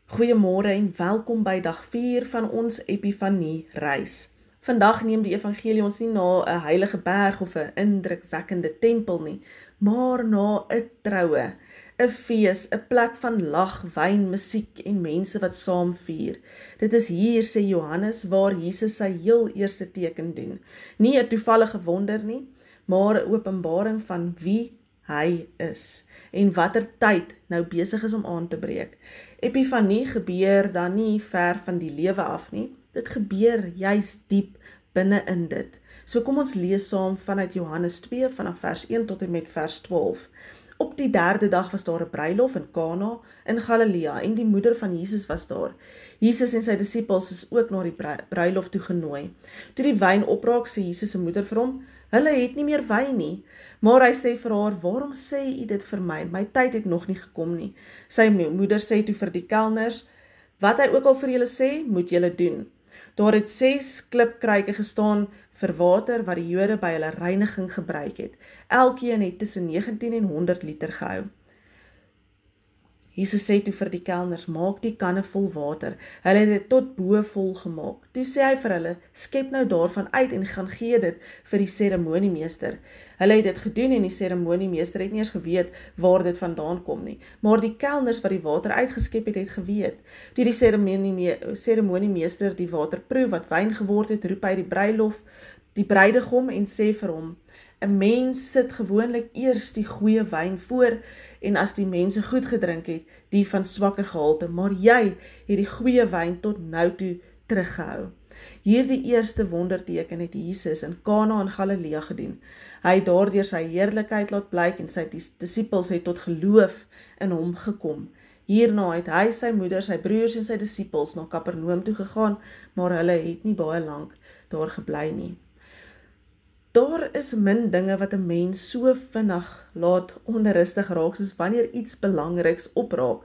Goeiemôre en welkom by dag 4 van ons Epifanie reis. Vandag neem die evangelie ons nie na 'n heilige berg of 'n indrukwekkende tempel nie, maar na 'n troue, 'n fees, 'n plek van lag, wyn, musiek en mense wat saam vier. Dit is hier, sê Johannes, waar Jesus sy heel eerste teken doen. Nie 'n toevallige wonder nie, maar 'n openbaring van wie hy is en watter tyd nou besig is om aan te breek. Epifanie gebeur dan nie ver van die lewe af nie, dit gebeur juis diep binne in dit. So kom ons lees saam vanuit Johannes 2 vanaf vers 1 tot en met vers 12. Op die 3de dag was daar 'n bruilof in Kana in Galilea en die moeder van Jesus was daar. Jesus en sy disippels is ook na die bruilof toe genooi. Toe die wyn opraak, sê Jesus se moeder vir hom: "Hulle het nie meer wyn nie." Maar hy sê vir haar: "Waarom sê u dit vir my? My tyd het nog nie gekom nie." Sy moeder sê toe vir die kelners: "Wat hy ook al vir julle sê, moet julle doen." Daar het 6 klipkruike gestaan vir water wat die Jode by hulle reiniging gebruik het. Elkeen het tussen 19 en 100 liter gehou. Jesus sê toe vir die kelners: "Maak die kanne vol water." Hulle het dit tot bo vol gemaak. Toe sê hy vir hulle: "Skep nou daarvan uit en gaan gee dit vir die seremoniemeester." Hulle het dit gedoen en die seremoniemeester het nie eens geweet waar dit vandaan kom nie. Maar die kelners wat die water uitgeskep het geweet. Toe die seremoniemeester die water proe wat wyn geword het, roep hy die bruidegom en sê vir hom: "'n Mens sit gewoonlik eers die goeie wyn voor en as die mense goed gedrink het, die van swakker gehalte, maar jy het die goeie wyn tot nou toe teruggehou." Hierdie eerste wonderteken het Jesus in Kana in Galilea gedoen. Hy het daardeur sy heerlikheid laat blyk en sy disippels het tot geloof in hom gekom. Hierna het hy, sy moeder, sy broers en sy disippels na Kapernaum toe gegaan, maar hulle het nie baie lank daar gebly nie. Daar is min dinge wat 'n mens so vinnig laat onrustig raak soos wanneer iets belangriks opraak.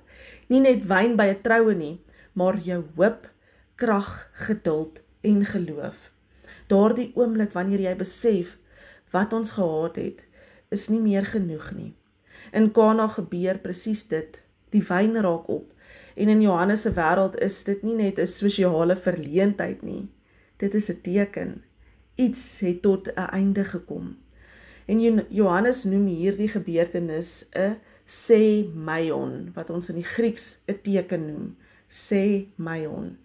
Nie net wyn by 'n troue nie, maar jou hoop, krag, geduld en geloof. Daardie oomblik wanneer jy besef wat ons gehad het, is nie meer genoeg nie. In Kana gebeur presies dit. Die wyn raak op en in Johannes se wêreld is dit nie net 'n sosiale verleentheid nie. Dit is 'n teken. Iets het tot 'n einde gekom. En Johannes noem hierdie gebeurtenis 'n semeion, wat ons in die Grieks 'n teken noem. Semeion.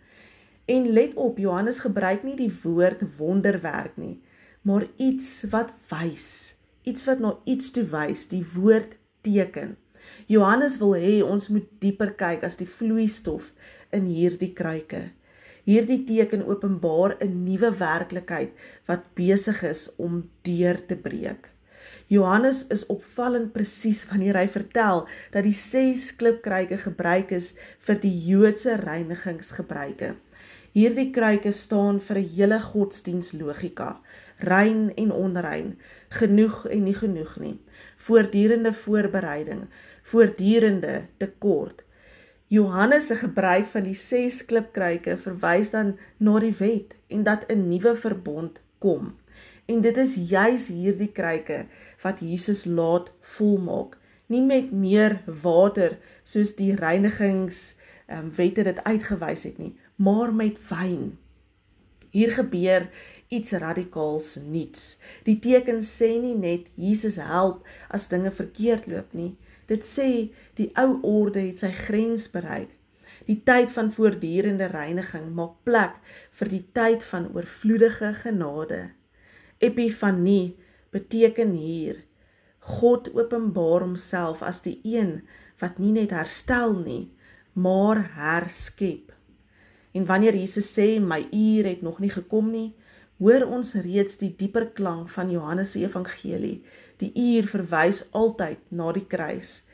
En let op, Johannes gebruik nie die woord wonderwerk nie, maar iets wat wys, iets wat na iets toe wys, die woord teken. Johannes wil hê ons moet dieper kyk as die vloeistof in hierdie kruike. Hierdie teken openbaar 'n nuwe werklikheid wat besig is om deur te breek. Johannes is opvallend presies wanneer hy vertel dat die 6 klipkruike gebruik is vir die Joodse reinigingsgebruike. Hierdie kruike staan vir 'n hele godsdienstlogika, rein en onrein, genoeg en nie genoeg nie, voortdurende voorbereiding, voortdurende tekort. Johannes se gebruik van die 6 klipkruike verwys dan na die wet en dat 'n nuwe verbond kom. En dit is juis hierdie kruike wat Jesus laat volmaak, nie met meer water soos die reinigingswette dit uitgewys het nie, maar met wyn. Hier gebeur iets radikaals nuuts. Die teken sê nie net Jesus help as dinge verkeerd loop nie. Dit sê die ou orde het sy grens bereik. Die tyd van voortdurende reiniging maak plek vir die tyd van oorvloedige genade. Epifanie beteken hier, God openbaar homself as die een wat nie net herstel nie, maar herskep. En wanneer Jesus sê, "My uur het nog nie gekom nie," hoor ons reeds die dieper klank van Johannes se evangelie. Die uur verwys altyd na die kruis.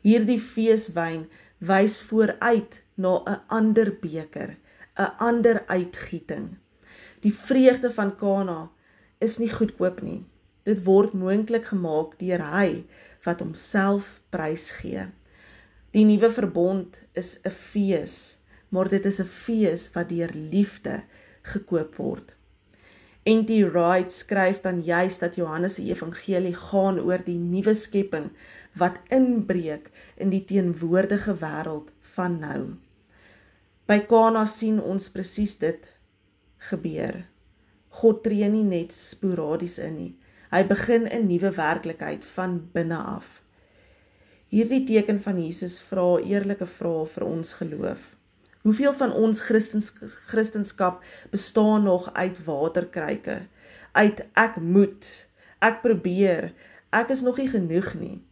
Hierdie feeswyn wys vooruit na 'n ander beker, 'n ander uitgieting. Die vreugde van Kana is nie goedkoop nie. Dit word moontlik gemaak deur hy wat homself prysgee. Die nuwe verbond is 'n fees, maar dit is 'n fees wat deur liefde gekoop word. N.T. Wright skryf dan juist dat Johannes se evangelie gaan oor die nuwe skepping wat inbreek in die teenwoordige wêreld van nou. By Kana sien ons presies dit gebeur. God tree nie net sporadies in nie. Hy begin 'n nuwe werklikheid van binne af. Hierdie teken van Jesus vra eerlike vrae vir ons geloof. Hoeveel van ons Christenskap bestaan nog uit waterkruike, uit ek moet, ek probeer, ek is nog nie genoeg nie.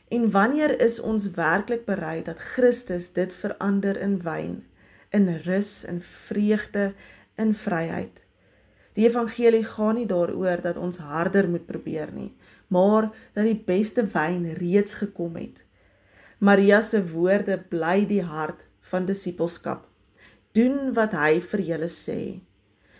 En wanneer is ons werklik bereid dat Christus dit verander in wyn, in rus, in vreugde, in vryheid? Die evangelie gaan nie daaroor dat ons harder moet probeer nie, maar dat die beste wyn reeds gekom het. Maria se woorde bly die hart van disippelskap. Doen wat hy vir julle sê,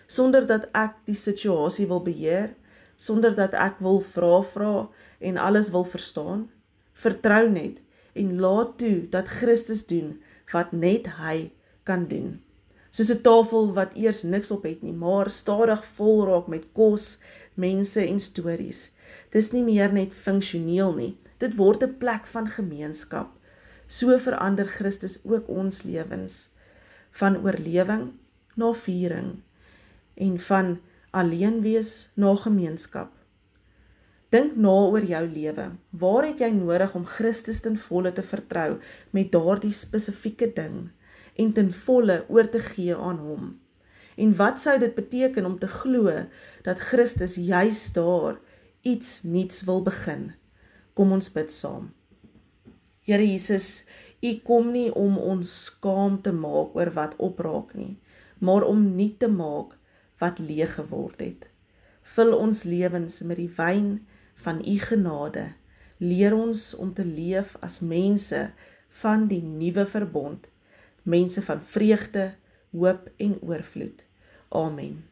sonder dat ek die situasie wil beheer, sonder dat ek wil vra en alles wil verstaan. Vertrou net en laat toe dat Christus doen wat net hy kan doen. Soos 'n tafel wat eers niks op het nie, maar stadig vol raak met kos, mense en stories. Dis nie meer net funksioneel nie, dit word 'n plek van gemeenskap. So verander Christus ook ons lewens, van oorlewing na viering, en van alleen wees na gemeenskap. Dink na oor jou lewe. Waar het jy nodig om Christus ten volle te vertrou met daardie spesifieke ding en ten volle oor te gee aan hom? En wat sou dit beteken om te glo dat Christus juis daar iets nuuts wil begin? Kom ons bid saam. Here Jesus, U kom nie om ons skaam te maak oor wat opraak nie, maar om nuut te maak wat leeg geword het. Vul ons lewens met die wyn van U genade. Leer ons om te leef as mense van die nuwe verbond, mense van vreugde, hoop en oorvloed. Amen.